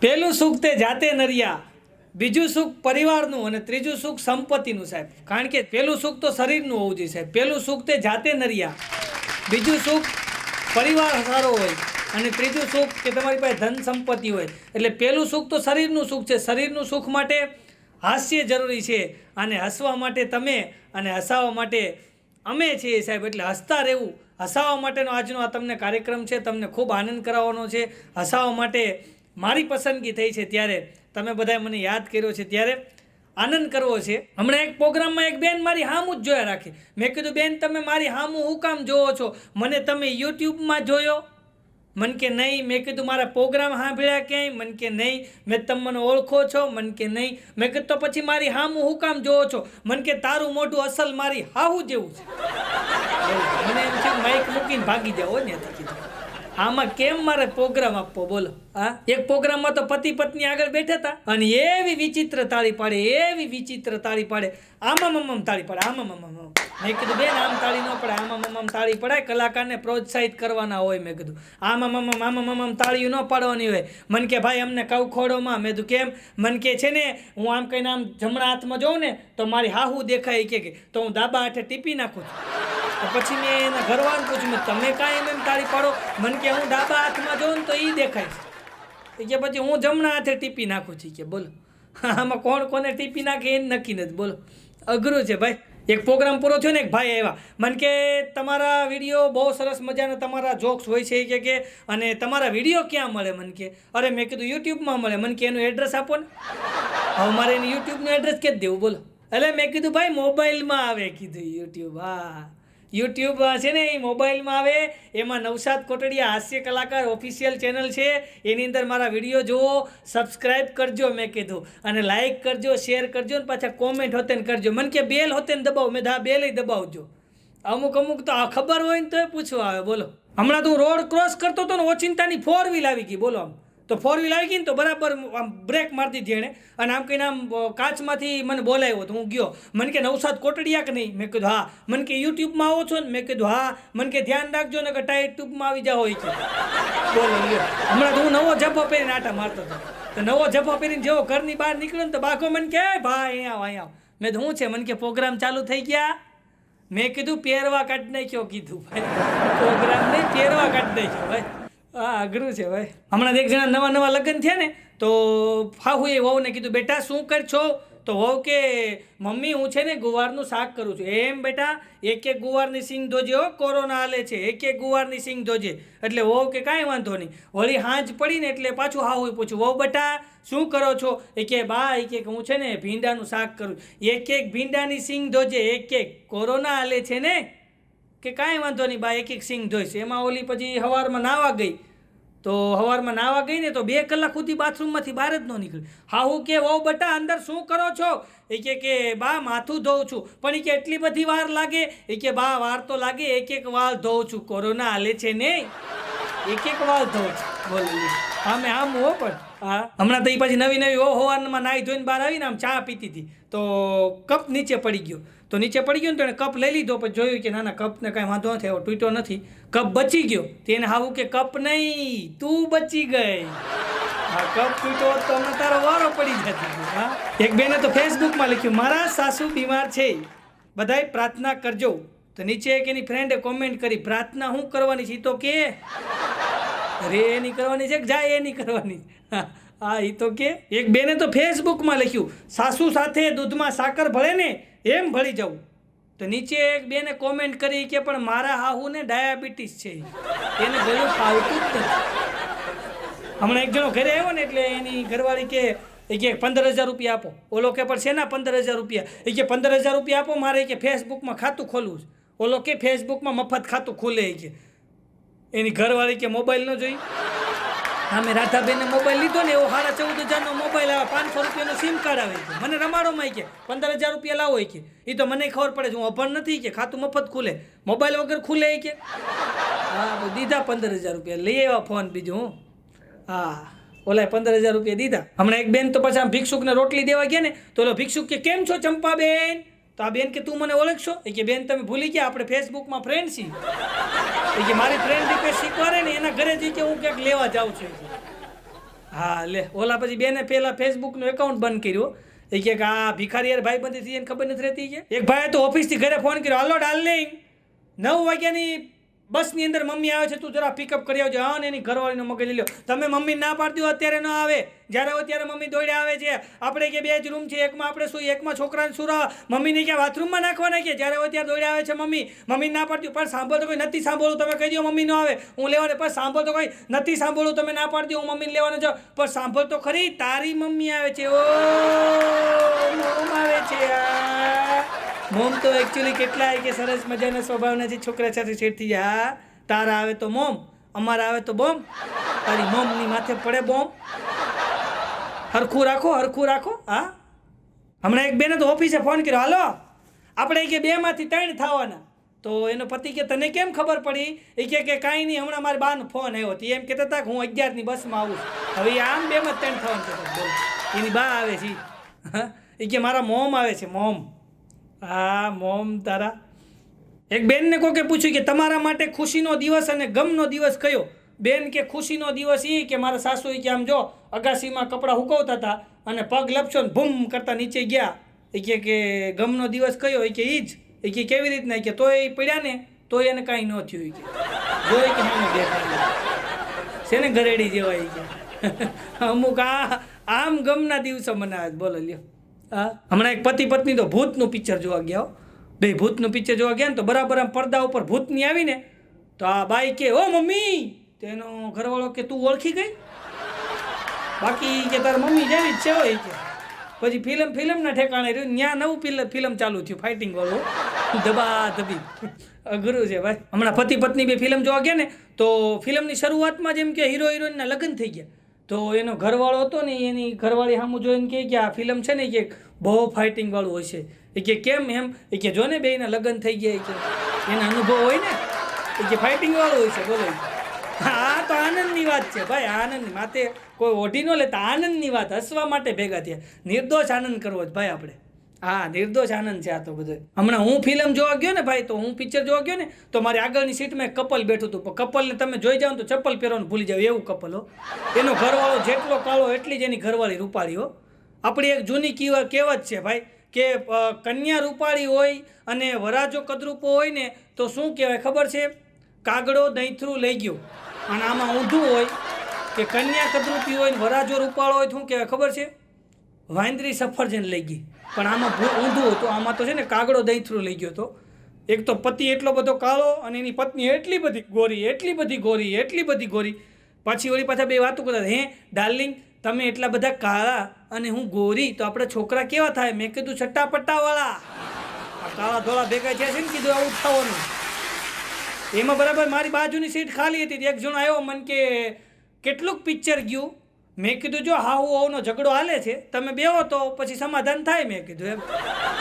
પહેલું સુખ તે જાતે નરિયા, બીજું સુખ પરિવારનું અને ત્રીજું સુખ સંપત્તિનું સાહેબ. કારણ કે પહેલું સુખ તો શરીરનું હોવું જોઈએ સાહેબ. પહેલું સુખ તે જાતે નરિયા, બીજું સુખ પરિવાર સારો હોય અને ત્રીજું સુખ કે તમારી પાસે ધન સંપત્તિ હોય. એટલે પહેલું સુખ તો શરીરનું સુખ છે. શરીરનું સુખ માટે હાસ્ય જરૂરી છે અને હસવા માટે તમે અને હસાવવા માટે અમે છીએ સાહેબ. એટલે હસતા રહેવું, હસાવવા માટેનો આજનો આ તમને કાર્યક્રમ છે. તમને ખૂબ આનંદ કરાવવાનો છે. હસાવવા માટે મારી પસંદગી થઈ છે ત્યારે તમે બધાએ મને યાદ કર્યો છે ત્યારે આનંદ કરવો છે. હમણાં એક પ્રોગ્રામમાં એક બેન મારી હામું જ જોયા રાખી. મેં કીધું બેન તમે મારી હામું હું કામ જોવો છો? મને તમે યુટ્યુબમાં જોયો? મન કે નહીં. મેં કીધું મારા પ્રોગ્રામ સાંભળ્યા ક્યાંય? મન કે નહીં. મેં તમે મને ઓળખો છો? મન કે નહીં. મેં કીધું તો પછી મારી હામું હું કામ જોવો છો? મન કે તારું મોઢું અસલ મારી હાહુ જેવું છે. મને એમ છે માઇક મૂકીને ભાગી જાઓ ને. કીધું આમાં કેમ મારે પ્રોગ્રામ આપવો બોલો? હા, એક પ્રોગ્રામમાં તો પતિ પત્ની આગળ બેઠા હતા અને એવી વિચિત્ર તાળી પાડે, એવી વિચિત્ર તાળી પાડે. આમાં મમ્મ તાળી પાડે, આમાં મમ્મ. મેં કીધું બેન આમ તાળી ન પડે, આમાં મમ્મ તાળી પડાય. કલાકારને પ્રોત્સાહિત કરવાના હોય. મેં કીધું આમાં મમ્મ તાળીઓ ન પાડવાની હોય. મન કે ભાઈ અમને કઉ ખોડોમાં. મેં કીધું કેમ? મન કે છે ને હું આમ કહીને આમ જમણા હાથમાં જોઉં ને તો મારી હાહુ દેખાય કે તો હું ડાબા હાથે ટીપી નાખું છું. પછી મેં એના ઘરવાળાને પૂછ્યું તમે કાંઈ એમ તાળી પાડો? મન કે હું ડાબા હાથમાં જોઉં ને તો એ દેખાય છે કે પછી હું જમણા હાથે ટીપી નાખું છું કે બોલો. આમાં કોણ કોને ટીપી નાખે એ નક્કી નથી બોલો. અઘરું છે ભાઈ. એક પ્રોગ્રામ પૂરો થયો ને એક ભાઈ આવ્યા. મન કે તમારા વિડીયો બહુ સરસ મજાના તમારા જોક્સ હોય છે કે અને તમારા વિડીયો ક્યાં મળે? મન કે અરે મેં કીધું યુટ્યુબમાં મળે. મન કે એનું એડ્રેસ આપો ને. હવે મારે એનું યુટ્યુબનું એડ્રેસ કે દેવું બોલો? એટલે મેં કીધું ભાઈ મોબાઈલમાં આવે. કીધું યુટ્યુબ. હા, યુટ્યુબ છે ને એ મોબાઈલમાં આવે. એમાં નવસાદ કોટડિયા હાસ્ય કલાકાર ઓફિશિયલ ચેનલ છે. એની અંદર મારા વિડીયો જુઓ, સબસ્ક્રાઈબ કરજો. મેં કીધું અને લાઇક કરજો, શેર કરજો ને પાછા કોમેન્ટ હોતે ને કરજો. મને કે બેલ હોતે ને દબાવો. મેં હા બેલ દબાવજો. અમુક તો આ ખબર હોય ને તો પૂછવા આવે બોલો. હમણાં તો રોડ ક્રોસ કરતો હતો ને ઓચિંતાની 4 વ્હીલ આવી ગઈ બોલો. આમ તો 4 વ્હીલ આવી ગઈ ને તો બરાબર આમ બ્રેક મારી દીધી એણે અને આમ કહીને આમ કાચમાંથી મને બોલાવ્યો તો હું ગયો. મને કે નવસાદ કોટડિયા કે નહીં? મેં કીધું હા. મને કે યુટ્યુબમાં આવો છો ને? મેં કીધું હા. મને કે ધ્યાન રાખજો ને કે ટાઈટ ટ્યુબમાં આવી જાઓ હોય છે બોલો. હમણાં તો હું નવો જબ્બો પહેરીને આટા મારતો હતો. તો નવો જબ્બો પહેરીને જેવો ઘરની બહાર નીકળ્યો ને તો બાકો મને કે ભાઈ અહીંયા આવ. મેં તો શું છે? મને કે પ્રોગ્રામ ચાલુ થઈ ગયા. મેં કીધું પહેરવા કાઢી નાખ્યો. કીધું ભાઈ પ્રોગ્રામ નહીં પહેરવા કાઢી નાખ્યો ભાઈ. હા, અઘરું છે ભાઈ. હમણાં એક જણા નવા લગ્ન થયા ને તો હાહુ એ વહુને કીધું બેટા શું કરશો? તો વહુ કે મમ્મી હું છે ને ગુવારનું શાક કરું છું. એમ બેટા એક ગુવારની સિંગ ધોજે હો, કોરોના હાલે છે. એક ગુવારની સિંગ ધોજે. એટલે વહુ કે કાંઈ વાંધો નહીં. વળી હાંજ પડી ને એટલે પાછું હાહુ પૂછ્યું વહુ બેટા શું કરો છો? એ કે બા એ કે હું છે ને ભીંડાનું શાક કરું. એક ભીંડાની સિંગ ધોજે. એક કોરોના હાલે છે ને. કે કાંઈ વાંધો નહીં બા એક સિંગ ધોઈશ. એમાં ઓલી પછી સવારમાં નાવા ગઈ. તો સવારમાં નાવા ગઈ ને તો 2 કલાક સુધી બાથરૂમમાંથી બહાર જ ન નીકળી. હાહુ કે વહુ બટા અંદર શું કરો છો? એ કે બા માથું ધોઉં છું. પણ એ કે એટલી બધી વાર લાગે? એ કે બા વાર તો લાગે. એક વાળ ધોઉં છું. કોરોના હાલે છે ને એક વાળ ધોઉં છું બોલી. આમે આમ હો પણ હા. હમણાં તો એ પછી નવી હોવારમાં નાહી ધોઈને બહાર આવીને આમ ચા પીતી હતી તો કપ નીચે પડી ગયો. તો નીચે પડી ગયો ને તો એને કપ લઈ લીધો. પછી જોયું કે નાના કપને કાંઈ વાંધો નથી, એવો તૂટ્યો નથી, કપ બચી ગયો. તેને હાવું કે કપ નહીં તું બચી ગઈ. હા, કપ તૂટ્યો તો અમે તારો વારો પડી જતી. હા, એક બેને તો ફેસબુકમાં લખ્યું મારા સાસુ બીમાર છે, બધાય પ્રાર્થના કરજો. તો નીચે એક એની ફ્રેન્ડે કોમેન્ટ કરી પ્રાર્થના શું કરવાની છે? તો કે અરે એની કરવાની છે કે જાય એની કરવાની. હા એ તો કે એક બેને તો ફેસબુકમાં લખ્યું સાસુ સાથે દૂધમાં સાકર ભળે ને એમ ભળી જવું. તો નીચે એક બેને કોમેન્ટ કરી કે પણ મારા હાહુને ડાયાબિટીસ છે, એને ભલું ફાવતું જ નથી. હમણાં એક જણો ઘરે આવ્યો ને એટલે એની ઘરવાળી કે 15,000 રૂપિયા આપો. ઓલો કે પણ શેના 15,000 રૂપિયા? એ કે 15,000 રૂપિયા આપો મારે કે ફેસબુકમાં ખાતું ખોલવું છે. ઓલો કે ફેસબુકમાં મફત ખાતું ખોલે કે. એની ઘરવાળી કે મોબાઈલ ન જોઈ. અમે રાધાબેનને મોબાઈલ લીધો ને એવો 14,500નો મોબાઈલ આવે, 500 રૂપિયાનો સિમ કાર્ડ આવે છે. મને રમાડોમાં કે 15,000 રૂપિયા લાવો કે. એ તો મને ખબર પડે છે હું અભણ નથી કે ખાતું મફત ખુલે, મોબાઈલ વગર ખુલે કે. હા, દીધા 15,000 રૂપિયા લઈ આવ્યા ફોન બીજું હું. હા, ઓલા 15,000 રૂપિયા દીધા. હમણાં એક બેન તો પછી આમ ભિક્ષુકને રોટલી દેવા ગયા ને તો ઓલો ભિક્ષુક કે કેમ છો ચંપાબેન? તો આ બેન કે તું મને ઓળખશો? એ કે બેન તમે ભૂલી ગયા આપણે ફેસબુકમાં ફ્રેન્ડ છીએ. એ કે મારી ફ્રેન્ડ રિક્વેસ્ટ શીખવાડે ને એના ઘરે જઈ કે હું ક્યાંક લેવા જાઉં છું. હા લે ઓલા પછી બેને પેલા ફેસબુકનું એકાઉન્ટ બંધ કર્યું. એ કે આ ભિખારી યાર ભાઈ બંધી એને ખબર નથી રહેતી. કે એક ભાઈએ તો ઓફિસથી ઘરે ફોન કર્યો, હાલો ડાર્લિંગ 9 વાગ્યાની બસની અંદર મમ્મી આવે છે, તું જરા પિકઅપ કરી આવજો. હા ને એની ઘરવાળીનો મગજ લઈ લો. તમે મમ્મી ના પાડી દો અત્યારે ન આવે, જ્યારે હોય ત્યારે મમ્મી દોડ્યા આવે છે. આપણે કે 2 જ રૂમ છે, એકમાં આપણે શું, એકમાં છોકરાને સુરા, મમ્મીને ક્યાં બાથરૂમમાં નાખવાના, કે જ્યારે હોય ત્યારે દોડ્યા આવે છે મમ્મી ના પાડતી. પણ સાંભળ તો કોઈ નથી સાંભળવું, તમે કહી દો મમ્મી ન આવે હું લેવાને, પણ સાંભળ તો કોઈ નથી સાંભળવું, તમે ના પાડતી હું મમ્મીને લેવાને જાઉં. પણ સાંભળ તો ખરી, તારી મમ્મી આવે છે, ઓ મોમ આવે છે. મોમ તો એકચ્યુઅલી કેટલાય કે સરસ મજાના સ્વભાવના છે, છોકરા સાથે સેટ થઈ જાય. હા તારા આવે તો મોમ, અમારા આવે તો બોમ, તારી મોમની માથે પડે બોમ. હરખું રાખો. હા હમણાં એક બેને તો ઓફિસે ફોન કર્યો, હાલો આપણે કે 2 માંથી 3 થવાના. તો એનો પતિ કે તને કેમ ખબર પડી? એ કે કાંઈ નહીં, હમણાં મારા બાનો ફોન આવ્યો હતો, એમ કહેતા હતા કે હું 11ની બસમાં આવું છું. હવે આમ 2 માં 3 થવાનું કહેતા, બોલ એની બા આવે છે. હા એ કે મારા મોમ આવે છે, મોમ. હા મોમ તારા. એક બેનને કોકે પૂછ્યું કે તમારા માટે ખુશીનો દિવસ અને ગમનો દિવસ કયો? બેન કે ખુશીનો દિવસ એ કે મારા સાસુ કે આમ જો અગાસીમાં કપડાં હુકવતા હતા અને પગ લપસો ને ભૂમ કરતા નીચે ગયા. એ કે ગમનો દિવસ કયો? એ કે એ જ. એ કે કેવી રીતના? કે તોય એ પડ્યા ને તોય એને કાંઈ ન થયું. કે જોઈ કે સામે બેઠા છે ને ગરેડી જેવા. કે અમુક આમ ગમના દિવસો મનાવે. બોલો લ્યો. હા હમણાં એક પતિ પત્ની તો ભૂતનું પિક્ચર જોવા ગયા. બે ભૂતનું પિક્ચર જોવા ગયા ને તો બરાબર આમ પડદા ઉપર ભૂતની આવીને તો આ બાઈ કે ઓ મમ્મી, તો એનો ઘરવાળો કે તું ઓળખી ગઈ? બાકી કે તાર મમ્મી જેવી જ છે હોય. કે પછી ફિલ્મના ઠેકાણે રહ્યું, ત્યાં નવું ફિલ્મ ચાલુ થયું, ફાઇટિંગ વાળું, ધબી અઘરું છે ભાઈ. હમણાં પતિ પત્ની બે ફિલ્મ જોવા ગયા ને તો ફિલ્મની શરૂઆતમાં જેમ કે હીરો હિરોઈનના લગ્ન થઈ ગયા, તો એનો ઘરવાળો હતો ને એની ઘરવાળી સામું જોઈને કે આ ફિલ્મ છે ને કે બહુ ફાઇટિંગ વાળું હોય છે. એ કે કેમ એમ? એ કે જો ને બેયના લગ્ન થઈ ગયા, કે એના અનુભવ હોય ને, એ કે ફાઇટિંગ વાળું હોય છે. બોલો હા તો આનંદની વાત છે ભાઈ, આનંદની માથે કોઈ ઓઢી ન લેતા, આનંદની વાત, હસવા માટે ભેગા થયા, નિર્દોષ આનંદ કરવો જ ભાઈ આપણે. હા નિર્દોષ આનંદ છે આ તો બધો. હમણાં હું ફિલ્મ જોવા ગયો ને ભાઈ, તો હું પિક્ચર જોવા ગયો ને તો મારી આગળની સીટમાં એક કપલ બેઠું હતું. પણ કપલને તમે જોઈ જાઓ તો ચપ્પલ પહેરવાનું ભૂલી જાવ એવું કપલ હો. એનો ઘરવાળો જેટલો કાળો એટલી જ એની ઘરવાળી રૂપાળી હો. આપણી એક જૂની કહેવત છે ભાઈ કે કન્યા રૂપાળી હોય અને વરાજો કદરૂપો હોય ને તો શું કહેવાય ખબર છે? કાગડો દહીંથરું લઈ ગયો. અને આમાં ઊંધું હોય કે કન્યા કદરૂપી હોય ને વરાજો રૂપાળો હોય શું કહેવાય ખબર છે? વાંદરી સફરજન લઈ ગઈ. પણ આમાં ઊંધું હતું. આમાં તો છે ને કાગડો દહીંથરું લઈ ગયો હતો. એક તો પતિ એટલો બધો કાળો અને એની પત્ની એટલી બધી ગોરી. પાછી વળી પાછા બે વાતો કરતા, હે ડાર્લિંગ તમે એટલા બધા કાળા અને હું ગોરી, તો આપણે છોકરા કેવા થાય? મેં કીધું ચટ્ટાપટ્ટાવાળા. આ કાળા ધોળા ભેગા થયા છે ને, કીધું આવું થવાનું. એમાં બરાબર મારી બાજુની સીટ ખાલી હતી. એક જણો આવ્યો, મને કે કેટલુંક પિક્ચર ગયું? મેં કીધું જો હાહુ હાહુનો ઝઘડો હાલે છે, તમે બેહો તો પછી સમાધાન થાય. મેં કીધું એમ.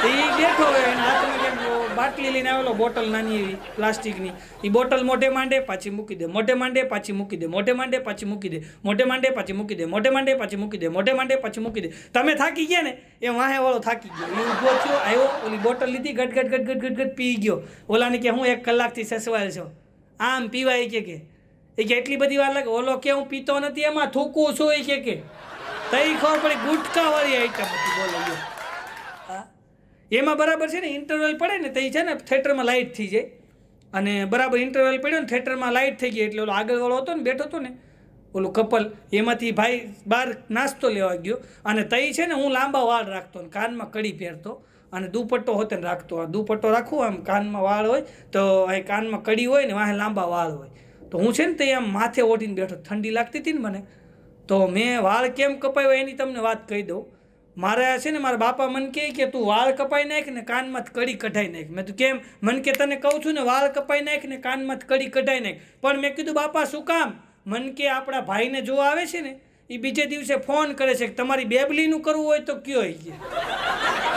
એ બેઠો હોય એના હાથમાં કેમ બાટલી લઈને આવેલો, બોટલ નાની એવી પ્લાસ્ટિકની. એ બોટલ મોઢે માંડે પાછી મૂકી દે, મોઢે માંડે પાછી મૂકી દે, મોઢે માંડે પાછી મૂકી દે, મોઢે માંડે પાછી મૂકી દે, મોઢે માંડે પાછી મૂકી દે, મોઢે માંડે પાછી મૂકી દે. તમે થાકી ગયા ને એ વાહે વાળો થાકી ગયો. એ ઊભો થયો, આવ્યો, ઓલી બોટલ લીધી, ગટ પી ગયો. ઓલાને કે હું 1 કલાકથી સસવાયેલ છો, આમ પીવાય કે એ કે એટલી બધી વાર લાગે? ઓલો કે હું પીતો નથી, એમાં થૂકું છું. એ કે તઈ ખબર પડી ગુટકાવાળી આઈટમ હતી. બોલો હા એમાં બરાબર છે ને ઇન્ટરવલ પડે ને તઈ છે ને થિયેટરમાં લાઇટ થઈ જાય. અને બરાબર ઇન્ટરવલ પડ્યો ને થિયેટરમાં લાઇટ થઈ ગઈ એટલે ઓલો આગળવાળો હતો ને બેઠો હતો ને ઓલું કપલ, એમાંથી ભાઈ બહાર નાસ્તો લેવા ગયો. અને તઈ છે ને હું લાંબા વાળ રાખતો ને કાનમાં કડી પહેરતો અને દુપટ્ટો હોતે ને રાખતો. દુપટ્ટો રાખવું આમ કાનમાં વાળ હોય તો અહીં કાનમાં કડી હોય ને વાહે લાંબા વાળ હોય. તો હું છે ને તે આમ માથે ઓઢીને બેઠો, ઠંડી લાગતી હતી ને મને. તો મેં વાળ કેમ કપાયો એની તમને વાત કહી દઉં. મારે છે ને મારા બાપા મને કહે કે તું વાળ કપાઈ નાખ ને કાનમાં કડી કઢાઈ નાખ. મેં તો કેમ? મને કે તને કહું છું ને વાળ કપાઈ નાખ ને કાનમાં કડી કઢાઈ નાખ. પણ મેં કીધું બાપા શું કામ? મને કે આપણા ભાઈને જોવા આવે છે ને એ બીજે દિવસે ફોન કરે છે કે તમારી બેબલીનું કરવું હોય તો કયો?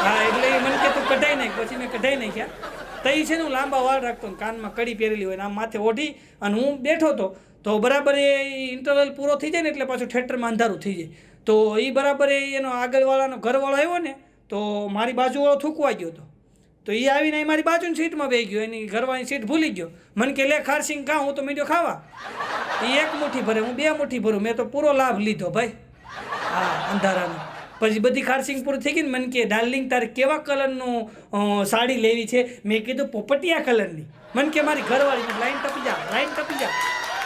હા એટલે એ મને કે તું કઢાઈ નાખ. પછી મેં કઢાઈ નાખ્યા. તઈ છે ને હું લાંબા વાળ રાખતો ને કાનમાં કડી પહેરેલી હોય ને આમ માથે ઓઢી અને હું બેઠો હતો. તો બરાબર એ ઇન્ટરવલ પૂરો થઈ જાય ને એટલે પાછું થિયેટરમાં અંધારું થઈ જાય. તો એ બરાબર એનો આગળવાળાનો ઘરવાળો આવ્યો ને તો મારી બાજુવાળો થૂકવા ગયો હતો. તો એ આવીને મારી બાજુની સીટમાં બેસી ગયો, એની ઘરવાળાની સીટ ભૂલી ગયો. મને કે લે ખારસિંગ ખાં, હું તો મીઠો ખાવા. એ 1 મુઠ્ઠી ભરે, હું 2 મુઠ્ઠી ભરું. મેં તો પૂરો લાભ લીધો ભાઈ. હા અંધારાનું. પછી બધી ખારસિંગ પૂરી થઈ ગઈ ને મને કે ડાર્લિંગ તારે કેવા કલરનું સાડી લેવી છે? મેં કીધું પોપટિયા કલરની. મને કે મારી ઘરવાળી લાઈન ટપી જા.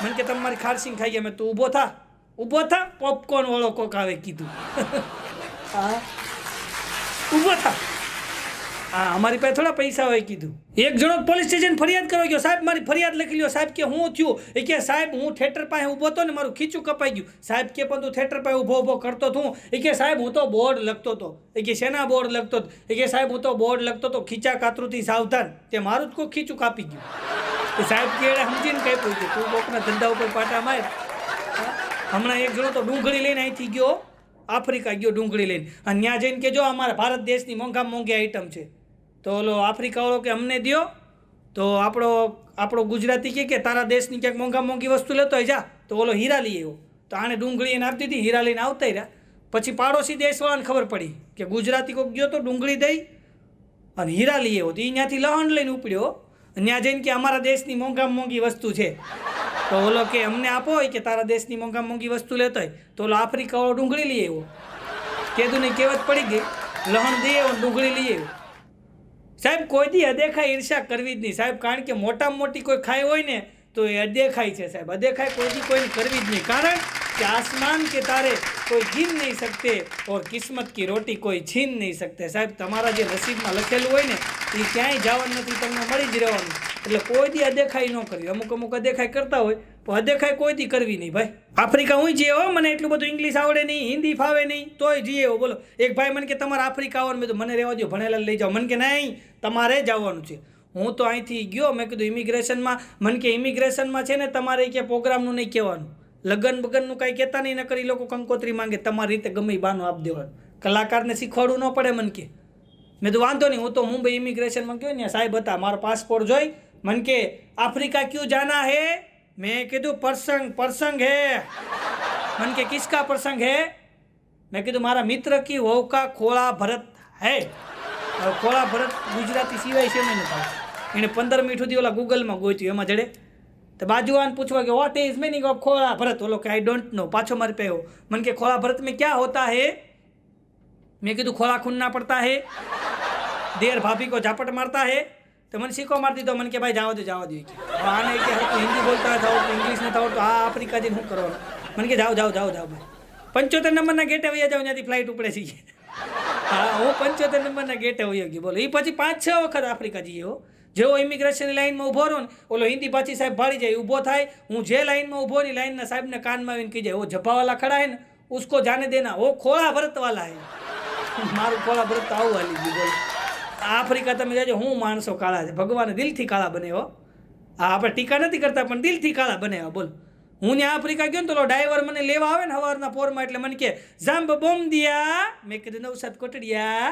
મને કે તમે મારી ખારસિંગ ખાઈ ગયા. મેં તું ઊભો થા પોપકોર્ન વાળો કોક આવે કીધું. હા ઊભો થા. હા અમારી પાસે થોડા પૈસા હોય કીધું. એક જણો પોલીસ સ્ટેશન ફરિયાદ કરવા ગયો. સાહેબ મારી ફરિયાદ લખી લ્યો. સાહેબ કે હું થયું? એ કે સાહેબ હું થિયેટર પાસે ઊભો હતો ને મારું ખીચું કપાઈ ગયું. સાહેબ કે પણ તું થિયેટર પાસે ઊભો કરતો હતું? એ કે સાહેબ હું તો બોર્ડ લખતો હતો. એ કે શેના બોર્ડ લખતો હતો? એ કે સાહેબ હું તો બોર્ડ લખતો હતો ખીચા કાતરુથી સાવધાન. તે મારું જ કોઈ ખીચું કાપી ગયું. એ સાહેબ કે એણે સમજીને કાપ્યું કે તું કોકના ધંધા ઉપર પાટા માર. હમણાં એક જણો તો ડુંગળી લઈને અહીંથી ગયો આફ્રિકા ગયો ડુંગળી લઈને, અને ત્યાં જઈને કે જો અમારા ભારત દેશની મોંઘામાં મોંઘી આઈટમ છે. તો ઓલો આફ્રિકાવાળો કે અમને દ્યો. તો આપણો ગુજરાતી કે તારા દેશની ક્યાંક મોંઘી વસ્તુ લેતો હોય જા. તો ઓલો હીરા લઈ આવ્યો. તો આણે ડુંગળી એને આપી દીધી, હીરા લઈને આવતા રહ્યા. પછી પાડોશી દેશવાળાને ખબર પડી કે ગુજરાતી કોઈક ગયો તો ડુંગળી દઈ અને હીરા લઈ આવ્યો. તો એ ત્યાંથી લહણ લઈને ઉપડ્યો. ત્યાં જઈને કે અમારા દેશની મોંઘામાં મોંઘી વસ્તુ છે. તો ઓલો કે અમને આપો હોય કે તારા દેશની મોંઘામાં મોંઘી વસ્તુ લેતો હોય. તો ઓલો આફ્રિકાવાળો ડુંગળી લઈ આવ્યો. કીધું નહીં કહેવત પડી ગઈ, લહણ દઈ આવ્યો ડુંગળી લઈ આવ્યો. સાહેબ કોઈ દી અદેખાઈ ઈર્ષા કરવી જ નહીં સાહેબ, કારણ કે મોટામાં મોટી કોઈ ખાઈ હોય ને તો એ અદેખાઈ છે સાહેબ. અદેખાઈ કોઈ દી કોઈને કરવી જ નહીં, કારણ કે આસમાન કે તારે કોઈ જીન નહીં શકતે ઓર કિસ્મત કી રોટી કોઈ છીન નહીં શકતે. સાહેબ તમારા જે નસીબમાં લખેલું હોય ને એ ક્યાંય જવાનું નથી, તમને મળી જ રહેવાનું. એટલે કોઈ દી અદેખાઈ ન કરવી. અમુક અદેખાઈ કરતા હોય પણ અદેખાઈ કોઈ દી કરવી નહીં ભાઈ. આફ્રિકા હું જઈએ હો, મને એટલું બધું ઇંગ્લિશ આવડે નહીં, હિન્દી ફાવે નહીં, તોય જઈએ હો. બોલો એક ભાઈ મને કે તમારે આફ્રિકા આવવાનું. મેં તો મને રહેવા દો, ભણેલા લઈ જાઓ. મને કે નહીં તમારે જવાનું છે. હું તો અહીંથી ગયો, મેં કીધું ઇમિગ્રેશનમાં. મને કે ઇમિગ્રેશનમાં છે ને તમારે કે પ્રોગ્રામનું નહીં કહેવાનું, લગ્ન બગનનું કાંઈ કહેતા નહીં, ન કરી લોકો કંકોત્રી માંગે, તમારી રીતે ગમે બાનું આપી દેવાનું, કલાકારને શીખવાડવું ન પડે. મને કે મેં તો વાંધો નહીં. હું તો મુંબઈ ઇમિગ્રેશનમાં ગયો ને સાહેબ હતા, મારો પાસપોર્ટ જોઈ मन के अफ्रीका क्यों जाना है? मैं कीधु प्रसंग है. मन के किसका प्रसंग है? मैं कीधु मारा मित्र की वहू का खोला भरत है. खोला भरत गुजराती सिवाय से नहीं था. એને 15 મિનિટ સુધી ઓલા ગૂગલમાં ગોત્યું, એમાં જડે તો બાજુવાન પૂછવા કે વોટ ઇઝ મીનિંગ ઓફ खोला भरत? ઓલો કે आई डोंट नो. पाछो मारे पे हो. मन के खोला भरत में क्या होता है? मैं कीधु खोला खूनना पड़ता है, देर भाभी को झापट मारता है. तो मन सीखो मार दी. तो मन के भाई जाओ दो आने के हिंदी बोलता था, इंग्लिश नहीं था, तो हाँ आफ्रिका जी શું કરો? मन के जाओ भाई 75 નંબરના ગેટે વયા જાવ, ત્યાંથી ફ્લાઇટ ઉપડે છે. હા હું 75 નંબરના ગેટે વયો ગયો. બોલો એ પછી 5-6 વખત આફ્રિકા જઈએ હો. જેવો ઇમિગ્રેશનની લાઈનમાં ઊભો રહો ને, ઓલો હિન્દી પાછી સાહેબ ભાળી જાય, ઊભો થાય. હું જે લાઈનમાં ઊભો ની લાઈનના સાહેબને કાનમાં આવીને કહી જાય, ઓ જબ્બાવાલા ખડા હે ને ઉસકો જાને દેના, ઓ ખોળા ભરતવાલા હે. મારું ખોળા ભરત તો આવું હાલી ગયું. બોલો આફ્રિકા તમે જાજો, હું માણસો કાળા છે, ભગવાને દિલથી કાળા બનાવ્યો. હા આપણે ટીકા નથી કરતા પણ દિલથી કાળા બનાવ્યા. બોલો હું ત્યાં આફ્રિકા ગયો ને તો ડ્રાઈવર મને લેવા આવે ને સવારના પોરમાં, એટલે મને કે જાંબ બોમ દિયા. મેં કીધું નવસાદ કોટડિયા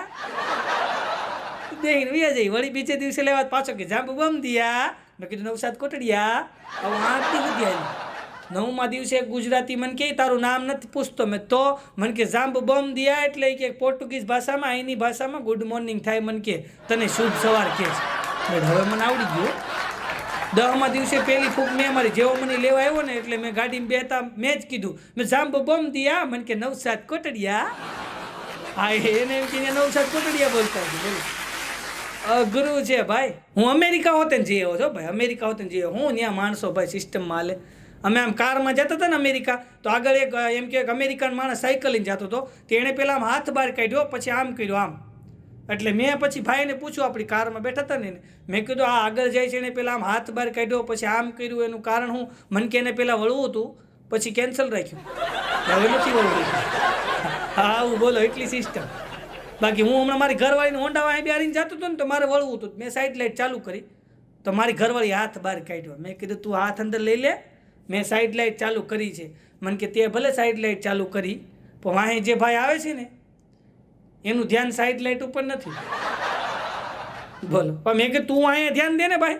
દેહીને વ્યા જઈ. વળી બીજે દિવસે લેવા પાછો કે જાંબ બોમ દિયા. મેં કીધું નવસાદ કોટડિયા. હવે 8 દિવસ ગયા. 9મા દિવસે ગુજરાતી મને કે તારું નામ નથી પૂછતો. મેં તો મને કે જાંબ બોમ દિયા એટલે કે પોર્ટુગીઝ ભાષામાં, અહીંની ભાષામાં ગુડ મોર્નિંગ થાય. મને કે તને શુભ સવાર કહે છે. હવે મને આવડી ગયું. 10મા દિવસે પહેલી ફૂક મેં મારી, જેવો મને લેવા આવ્યો ને એટલે મેં ગાડીમાં બેતા મેં જ કીધું, મેં જાંબ બોમ દિયા. મને કે નવસાદ કોટડિયા. હા એને એમ કે નવસાદ કોટડિયા બોલતા હતું. બોલો અઘરું છે ભાઈ. હું અમેરિકા હોતે ને જઈ આવ્યો છો ભાઈ, અમેરિકા હોતે ને જઈ આવ્યો. હું ત્યાં માણસો ભાઈ સિસ્ટમમાં હાલે. અમે આમ કારમાં જતા હતા ને અમેરિકા, તો આગળ એક એમ કે અમેરિકન માણસ સાયકલ લઈને જતો હતો. તેણે પહેલાં આમ હાથ બહાર કાઢ્યો, પછી આમ કર્યો આમ. એટલે મેં પછી ભાઈને પૂછ્યું, આપણી કારમાં બેઠા હતા ને, મેં કીધું આ આગળ જાય છે એને પહેલાં આમ હાથ બહાર કાઢ્યો પછી આમ કર્યું, એનું કારણ હું? મન કે એને પહેલાં વળવું હતું પછી કેન્સલ રાખ્યું, હવે નથી વળવું. હા આવું બોલો એટલી સિસ્ટમ. બાકી હું હમણાં મારી ઘરવાળીને હોન્ડા વાંહી બેહારીને જતો હતો ને તો મારે વળવું હતું, મેં સાઈડ લાઇટ ચાલુ કરી તો મારી ઘરવાળી હાથ બહાર કાઢ્યો. મેં કીધું તું હાથ અંદર લઈ લે, મેં સાઈડ લાઇટ ચાલુ કરી છે. મને કે તે ભલે સાઈડ લાઇટ ચાલુ કરી પણ વાંહે જે ભાઈ આવે છે ને એનું ધ્યાન સાઈડ લાઇટ ઉપર નથી. બોલો પણ મેં કે તું અહીંયા ધ્યાન દે ને ભાઈ.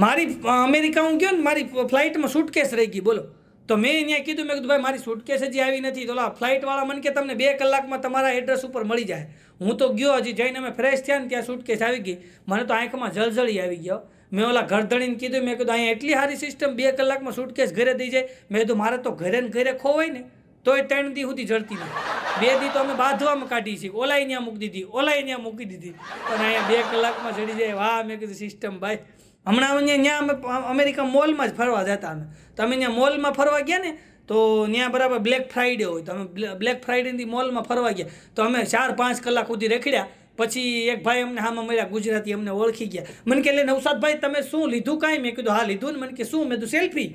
મારી અમેરિકા હું ગયો ને, મારી ફ્લાઇટમાં સુટકેસ રહી ગઈ. બોલો તો મેં અહીંયા કીધું, મેં કીધું ભાઈ મારી સુટકેસ હજી આવી નથી. તો ફ્લાઇટવાળા મને કે તમને 2 કલાકમાં તમારા એડ્રેસ ઉપર મળી જાય. હું તો ગયો, હજી જઈને અમે ફ્રેશ થયા ને ત્યાં સુટકેસ આવી ગઈ. મને તો આંખમાં જળજળી આવી ગયો. મેં ઓલા ઘરધણીને કીધું, મેં કીધું અહીંયા એટલી સારી સિસ્ટમ 2 કલાકમાં સુટકેસ ઘરે દઈ જાય. મેં કીધું મારે તો ઘરે ને ઘરે ખોવાય ને, તોય 3 દી સુધી જળતી નહીં. 2 દી તો અમે બાંધવામાં કાઢી છીએ, ઓલાઈ ત્યાં મૂકી દીધી, ઓલાઈ ત્યાં મૂકી દીધી, પણ અહીંયા 2 કલાકમાં ચડી જાય. વાહ, મેં કીધું સિસ્ટમ ભાઈ. હમણાં ત્યાં અમે અમેરિકા મોલમાં જ ફરવા જતા અમે. તો અમે ત્યાં મોલમાં ફરવા ગયા ને, તો ત્યાં બરાબર બ્લેક ફ્રાઈડે હોય, તો અમે બ્લેક ફ્રાઈડેથી મોલમાં ફરવા ગયા. તો અમે 4-5 કલાક સુધી રેખડ્યા. પછી એક ભાઈ અમને હામાં મળ્યા, ગુજરાતી, અમને ઓળખી ગયા. મને કે નવસાદભાઈ તમે શું લીધું કાંઈ? મેં કીધું હા લીધું ને. મને કે શું? મેં કીધું સેલ્ફી.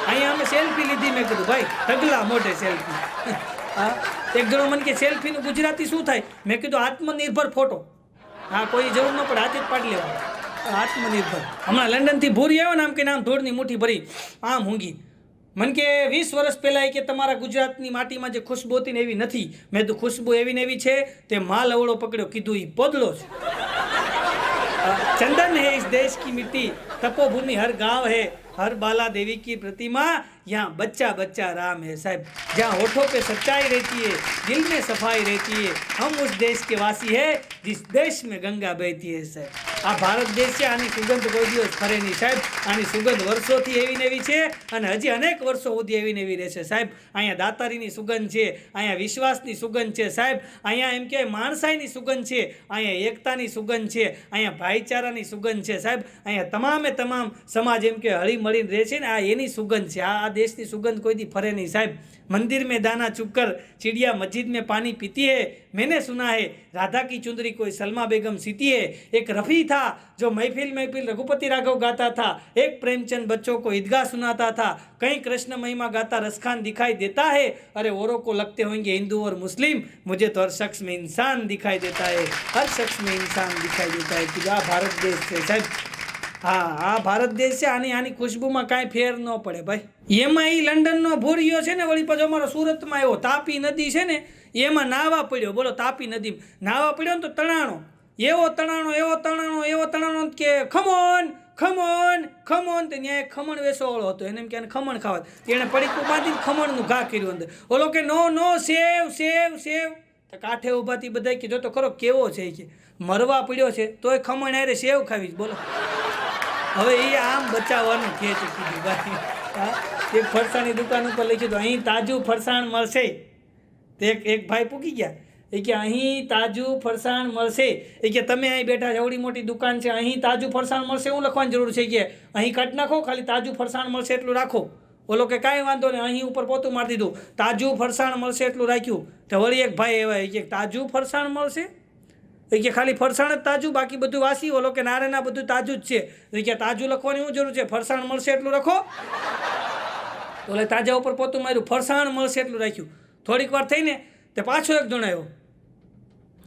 અહીંયા અમે સેલ્ફી લીધી. મેં કીધું ભાઈ ઢગલા મોઢે સેલ્ફી. હા, એક જણો મને કે સેલ્ફીનું ગુજરાતી શું થાય? મેં કીધું આત્મનિર્ભર ફોટો. હા, કોઈ જરૂર ન પડે, હાથે જ પાડી લેવા. આત્મનિર્ભર. હમણાં લંડનથી ભૂરી આવ્યો ને, આમ કે આમ ધૂળની મુઠ્ઠી ભરી આમ ઊંઘી. મને કે 20 વર્ષ પહેલાં કે તમારા ગુજરાતની માટીમાં જે ખુશ્બુ હતી ને એવી નથી. મેં તો ખુશ્બુ એવી ને એવી છે. તે માલ અવળો પકડ્યો, કીધું એ પોદળો છે. चंदन है इस देश की मिट्टी, तपोभूमि हर गांव है, हर बाला देवी की प्रतिमा, यहाँ बच्चा बच्चा राम है. साहब, जहाँ होठों पे सच्चाई रहती है, दिल में सफाई रहती है, हम उस देश के वासी है जिस देश में गंगा बहती है. साहब, આ ભારત દેશ છે, આની સુગંધ કોઈ દિવસ ફરે નહીં સાહેબ. આની સુગંધ વર્ષોથી એવી ને એવી છે અને હજી અનેક વર્ષો સુધી એવી ને એવી રહેશે સાહેબ. અહીંયા દાતારીની સુગંધ છે, અહીંયા વિશ્વાસની સુગંધ છે સાહેબ. અહીંયા એમ કહેવાય માણસાઈની સુગંધ છે, અહીંયા એકતાની સુગંધ છે, અહીંયા ભાઈચારાની સુગંધ છે સાહેબ. અહીંયા તમામે તમામ સમાજ એમ કે હળી મળીને રહે છે ને, આ એની સુગંધ છે. આ દેશની સુગંધ કોઈ દી ફરે નહીં સાહેબ. मंदिर में दाना चुगकर चिड़िया मस्जिद में पानी पीती है. मैंने सुना है राधा की चुंदरी कोई सलमा बेगम सीती है. एक रफ़ी था जो महफिल महफिल रघुपति राघव गाता था. एक प्रेमचंद बच्चों को ईदगाह सुनाता था. कहीं कृष्ण महिमा गाता रसखान दिखाई देता है. अरे औरों को लगते होंगे हिंदू और मुस्लिम, मुझे तो हर शख्स में इंसान दिखाई देता है. हर शख्स में इंसान दिखाई देता है. कि आ भारत देश છે સાહેબ. હા, આ ભારત દેશ છે. આની ખુશ્બુમાં કાંઈ ફેર ન પડે ભાઈ. એમાં એ લંડનનો ભૂરિયો છે ને, વળી પાછો અમારા સુરતમાં એવો તાપી નદી છે ને, એમાં નાવા પડ્યો. બોલો, તાપી નદીમાં નાવા પડ્યો ને તો તણાણો, એવો તણાણો કે ખમોન ખમોન ખમોન. તો ત્યાં એક ખમણ વેસોવાળો હતો, એને એમ કે ખમણ ખાવા. એણે પડીકું બાંધીને ખમણનું ઘા કર્યું અંદર. ઓલો કે નો સેવ સેવ સેવ. તો કાંઠે ઊભાથી બધા કે જો તો ખરો કેવો છે, કે મરવા પડ્યો છે તોય ખમણ હારે સેવ ખાવી જ. બોલો, હવે એ આમ બચાવવાનું કે છે કીધું ભાઈ. હા, એક ફરસાણની દુકાન ઉપર લખી તો અહીં તાજું ફરસાણ મળશે. તે એક ભાઈ પૂકી ગયા, એ કે અહીં તાજું ફરસાણ મળશે. એ કે તમે અહીં બેઠા એવડી મોટી દુકાન છે, અહીં તાજું ફરસાણ મળશે એવું લખવાની જરૂર છે? કે અહીં કાઢી નાખો, ખાલી તાજું ફરસાણ મળશે એટલું રાખો. ઓલો કે કાંઈ વાંધો નહીં, અહીં ઉપર પોતું મારી દીધું, તાજું ફરસાણ મળશે એટલું રાખ્યું. તો વળી એક ભાઈ એવા કે તાજું ફરસાણ મળશે, એ કે ખાલી ફરસાણ જ તાજું, બાકી બધું વાસી. ઓલો કે ના બધું તાજું જ છે. એ કે તાજું લખવાની શું જરૂર છે? ફરસાણ મળશે એટલું લખો. ઓલે તાજા ઉપર પોતું માર્યું, ફરસાણ મળશે એટલું રાખ્યું. થોડીક વાર થઈને તે પાછો એક જણાયો,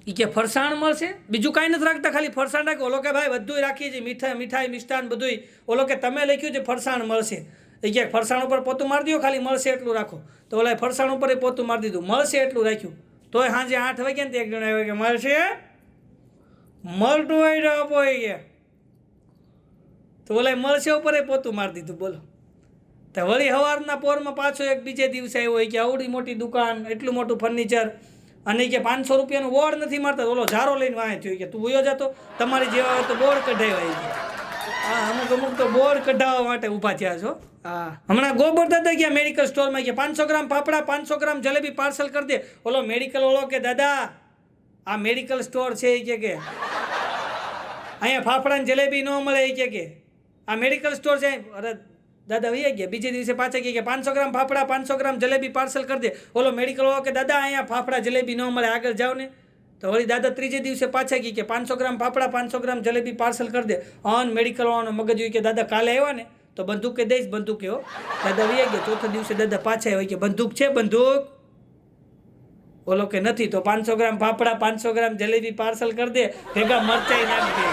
એ કે ફરસાણ મળશે, બીજું કાંઈ નથી રાખતા, ખાલી ફરસાણ રાખ્યું. ઓલો કે ભાઈ બધું રાખીએ છીએ, મીઠાઈ મિષ્ટાન બધું. ઓલો કે તમે લખ્યું છે ફરસાણ મળશે. એ કે ફરસાણ ઉપર પોતું મારી દો, ખાલી મળશે એટલું રાખો. તો ઓલા ફરસાણ ઉપર પોતું મારી દીધું, મળશે એટલું રાખ્યું. તોય સાંજે 8 વાગ્યા ને એક જણાવ્યો કે મળશે, મળતું હોય આપો. ગયા તો ઓલા મળશે ઉપર પોતું મારી દીધું. બોલો, તો વળી સવારના પોરમાં પાછો એક બીજે દિવસે આવ્યો કે આવડી મોટી દુકાન, એટલું મોટું ફર્નિચર, અને કે 500 રૂપિયાનું બોર્ડ નથી મારતા. ઓલો ઝારો લઈને વાંહે થયો કે તું વયો જતો, તમારી જેવા હોય તો બોર્ડ કઢાવ્યા. હા, અમુક તો બોર્ડ કઢાવવા માટે ઊભા થયા છો. હા, હમણાં ગોબર દાદા ગયા મેડિકલ સ્ટોરમાં કે 500 ગ્રામ ફાફડા, 500 ગ્રામ જલેબી પાર્સલ કરી દે. ઓલો મેડિકલ વાળો કે દાદા આ મેડિકલ સ્ટોર છે, એ કે અહીંયા ફાફડા જલેબી ન મળે. એ કે આ મેડિકલ સ્ટોર છે. અરે દાદા વૈયા ગયા. બીજે દિવસે પાછા કે 500 ગ્રામ ફાફડા, 500 ગ્રામ જલેબી પાર્સલ કરી દે. ઓલો મેડિકલ વાળો કે દાદા અહીંયા ફાફડા જલેબી ન મળે, આગળ જાઓ ને. તો વળી દાદા ત્રીજે દિવસે પાછા કે 500 ગ્રામ ફાફડા, 500 ગ્રામ જલેબી પાર્સલ કરી દે. અન મેડિકલ વાળાનો મગજ હોય કે દાદા કાલે આવ્યા ને તો બંદૂકે દઈશ, બંદૂકે હો. દાદા વૈયા ગયા. ચોથા દિવસે દાદા પાછા આવ્યા કે બંદૂક છે, બંદૂક. ઓલો કે નથી. તો 500 ગ્રામ ફાફડા, 500 ગ્રામ જલેબી પાર્સલ કરી દે, ભેગા મરચાઈ નાખી દે.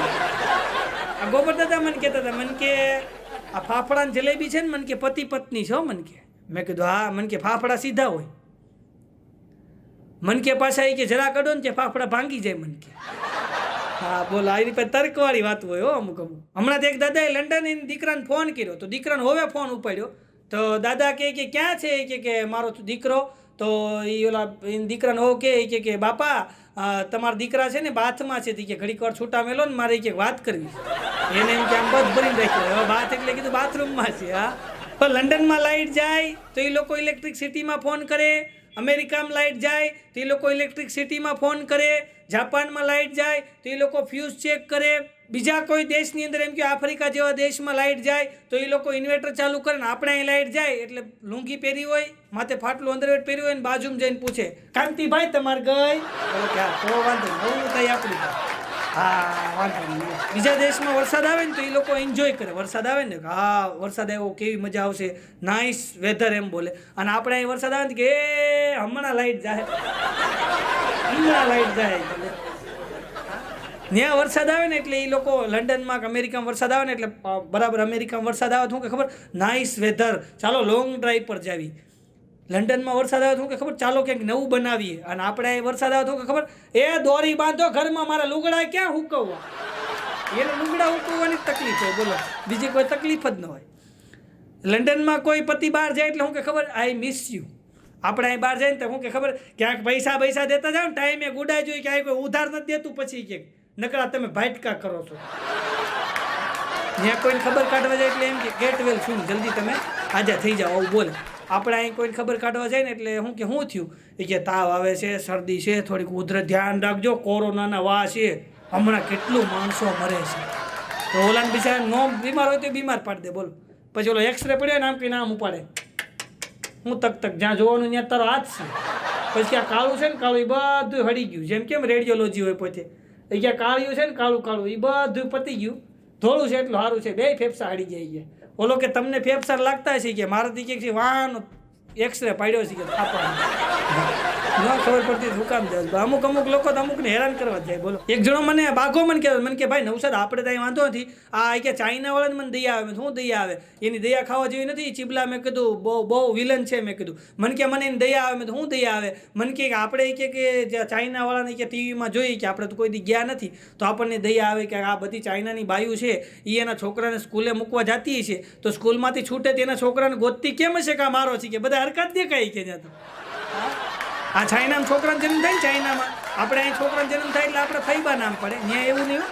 આ ગોબર દાદા મને કહેતા હતા, મને કે આ ફાફડા જલેબી છે ને, મને કે પતિ પત્ની છો. મને કે મેં કીધું હા. મને કે ફાફડા સીધા હોય, મને કે પાછા એ કે જરા કડો ને કે ફાફડા ભાંગી જાય. મને કે હા બોલો, આ રીતે તર્કવાળી વાત હોય હો અમુક. હમણાં એક દાદાએ લંડન દીકરાને ફોન કર્યો, તો દીકરાને હવે ફોન ઉપાડ્યો. તો દાદા કે ક્યાં છે? કે મારો દીકરો. તો એ ઓલા દીકરાને હો કે બાપા તમારા દીકરા છે ને બાથમાં છે. કે ઘડીક વાર છૂટા મેલો ને, મારે એક વાત કરવી. એને એમ કે આમ બધ ભરીને રાખ્યો. હવે બાથ એટલે કીધું બાથરૂમમાં છે. હા, પણ લંડનમાં લાઇટ જાય તો એ લોકો ઇલેક્ટ્રિસિટીમાં ફોન કરે, અમેરિકામાં લાઇટ જાય તો એ લોકો ઇલેક્ટ્રિસિટીમાં ફોન કરે, જાપાનમાં લાઇટ જાય તો એ લોકો ફ્યુઝ ચેક કરે, બીજા કોઈ દેશની અંદર એમ કે આફ્રિકા જેવા દેશમાં લાઇટ જાય તો એ લોકો ઇન્વર્ટર ચાલુ કરે ને આપણે અહીં લાઇટ જાય એટલે લુંગી પહેરી હોય, માથે ફાટલું અંડરવેર પહેર્યું હોય ને બાજુમાં જઈને પૂછે કાંતિભાઈ તમારે ગઈ, બોલો કે હા તો વાંધો નવું થાય આપણી હા વાંધો નહીં. બીજા દેશમાં વરસાદ આવે ને તો એ લોકો એન્જોય કરે, વરસાદ આવે ને હા વરસાદ આવ્યો કેવી મજા આવશે, નાઇસ વેધર એમ બોલે. અને આપણે અહીં વરસાદ આવે ને કે એ હમણાં લાઇટ જાય, હમણાં લાઇટ જાય. ત્યાં વરસાદ આવે ને એટલે એ લોકો લંડનમાં કે અમેરિકામાં વરસાદ આવે ને એટલે બરાબર અમેરિકામાં વરસાદ આવે શું કે ખબર, નાઇસ વેધર, ચાલો લોંગ ડ્રાઈવ પર જાવી. લંડનમાં વરસાદ આવે શું કે ખબર, ચાલો કંઈક નવું બનાવીએ. અને આપણે વરસાદ આવે શું કે ખબર, એ દોરી બાંધો ઘરમાં, મારા લુગડા ક્યાં હુકવવા. એને લુગડા હુકવવાની તકલીફ હોય, બોલો બીજી કોઈ તકલીફ જ ન હોય. લંડનમાં કોઈ પતિ બહાર જાય એટલે શું કે ખબર, આઈ મિસ યુ. આપણે અહીં બહાર જાય ને તો શું કે ખબર, ક્યાંક પૈસા દેતા જાવ ને ટાઈમે ગુડાઈ જોઈએ, ક્યાંય કોઈ ઉધાર નથી દેતું પછી કે નકરા તમે ભાટકા કરો છો. ત્યાં કોઈને ખબર કાઢવા જાય એટલે એમ કે ગેટ વેલ શું જલ્દી તમે હાજર થઈ જાઓ આવું બોલે. આપણે અહીં કોઈને ખબર કાઢવા જાય ને એટલે શું થયું એ કે તાવ આવે છે, શરદી છે, થોડીક ઉધરસ, ધ્યાન રાખજો, કોરોનાના વા છે, હમણાં કેટલું માણસો મરે છે. તો ઓલાને બિચારા નો બીમાર હોય તો બીમાર પાડી દે, બોલો. પછી ઓલો એક્સરે પડ્યો ને આમ કે નામ ઉપાડે, હું તક જ્યાં જોવાનું ત્યાં તારો હાથ છે. પછી આ કાળું છે ને કાળું એ બધું હળી ગયું, જેમ કેમ રેડિયોલોજી હોય પોતે એ ક્યાં કાળિયું છે ને કાળું એ બધું પતી ગયું, ધોળું છે એટલું સારું છે, બે ફેફસા હળી જાય ગયા. ઓલો કે તમને ફેફસા લાગતા છે કે મારાથી કે વાહનો એક્સરે પાડ્યો છે કે થાપા ન ખબર પડતી શું કામ જાય. અમુક લોકો તો અમુકને હેરાન કરવા જાય, બોલો. એક જણો મને બાઘો મને કે ભાઈ નવસાદ આપણે ત્યાં વાંધો નથી, આ કે ચાઇના વાળાને મને દયા આવે, શું દયા આવે, એની દયા ખાવા જેવી નથી ચીબલા. મેં કીધું બહુ વિલન છે, મેં કીધું મને કે મને એની દયા આવે, મેં શું દયા આવે, મને કે આપણે કે ચાઇના વાળાને કે ટીવીમાં જોઈએ કે આપણે તો કોઈ દી ગયા નથી તો આપણને દયા આવે કે આ બધી ચાઇનાની બાયું છે એ એના છોકરાને સ્કૂલે મૂકવા જતી છે તો સ્કૂલમાંથી છૂટે તેના છોકરાને ગોતતી કેમ હશે કે આ મારો છે, કે બધા હરકત દેખાય કે ત્યાં તો આ ચાઇનામાં છોકરાનો જન્મ થાય ને ચાઇનામાં, આપણે અહીં છોકરાનો જન્મ થાય એટલે આપણે ફૈબા નામ પડે, ત્યાં એવું નહીં.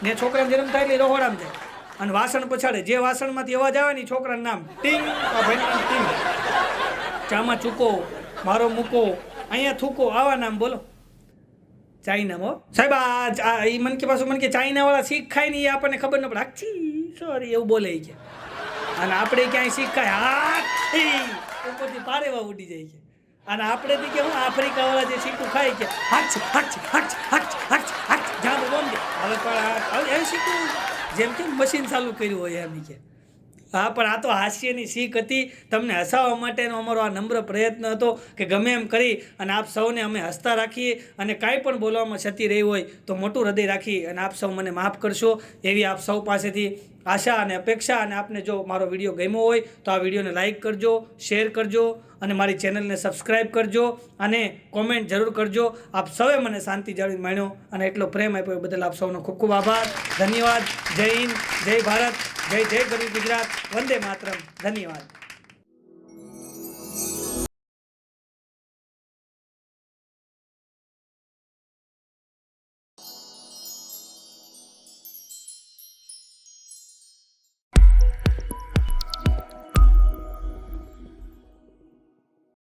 ને છોકરાનો જન્મ થાય એટલે રોહોડામાં જાય અને વાસણ પછાડે, જે વાસણમાંથી અવાજ આવે ને છોકરાનું નામ ટીંગ, ભાઈનું ટીંગ, ચામાં ચૂકો, મારો મૂકો, અહીંયા થૂકો, આવા નામ બોલો ચાઇનામાં. સાહેબ આ એ મને કે પાછું મને કે ચાઇનાવાળા શીખ ખાય ને એ આપણને ખબર ન પડે, હાચી સોરી એવું બોલે કે. અને આપણે ક્યાંય શીખ ખાય હાથી ઉપરથી પારેવા ઉડી જાય કે. અને આપણે કે હું આફ્રિકાવાળા જે શીખું ખાય કે જાણ બોમ દે હવે પણ એવું શીખવું જેમ કે મશીન ચાલુ કર્યું હોય એમ કે. હા પણ આ તો હાસ્યની શીખ હતી, તમને હસાવવા માટેનો અમારો આ નમ્ર પ્રયત્ન હતો કે ગમે એમ કરી અને આપ સૌને અમે હસતા રાખીએ અને કાંઈ પણ બોલવામાં ક્ષતિ રહી હોય તો મોટું હૃદય રાખી અને આપ સૌ મને માફ કરશો એવી આપ સૌ પાસેથી આશા અને અપેક્ષા. અને આપને જો મારો વિડીયો ગમ્યો હોય તો આ વિડીયોને લાઇક કરજો, શેર કરજો અને મારી ચેનલને સબસ્ક્રાઈબ કરજો અને કોમેન્ટ જરૂર કરજો. આપ સૌએ મને શાંતિ જાળવી માણ્યો અને એટલો પ્રેમ આપ્યો એ બદલ આપ સૌનો ખૂબ ખૂબ આભાર, ધન્યવાદ. જય હિન્દ, જય ભારત, જય ગરવી ગુજરાત, વંદે માતરમ. ધન્યવાદ.